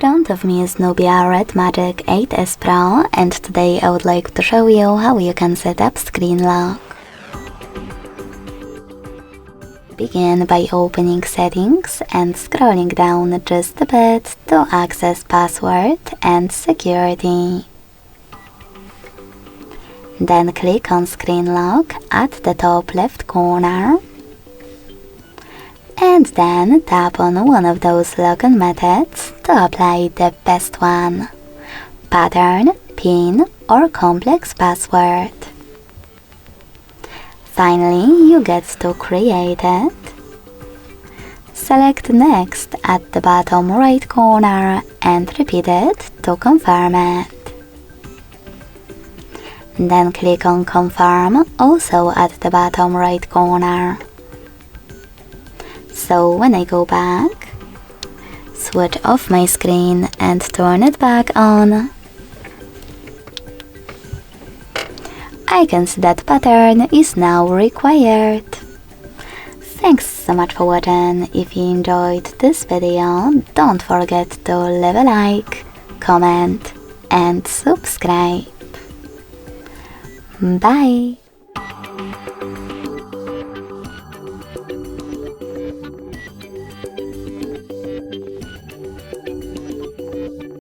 front of me is NUBIA Red Magic 8S Pro, and today I would like to show you how you can set up screen lock. Begin by opening settings and scrolling down just a bit to access password and security. Then click on screen lock at the top left corner. And then tap on one of those login methods to apply the best one: pattern, PIN or complex password. Finally, you get to create it. Select Next at the bottom right corner and repeat it to confirm it. Then click on Confirm, also at the bottom right corner. So when I go back, switch off my screen and turn it back on, I can see that pattern is now required. Thanks so much for watching. If you enjoyed this video, don't forget to leave a like, comment and subscribe. Bye!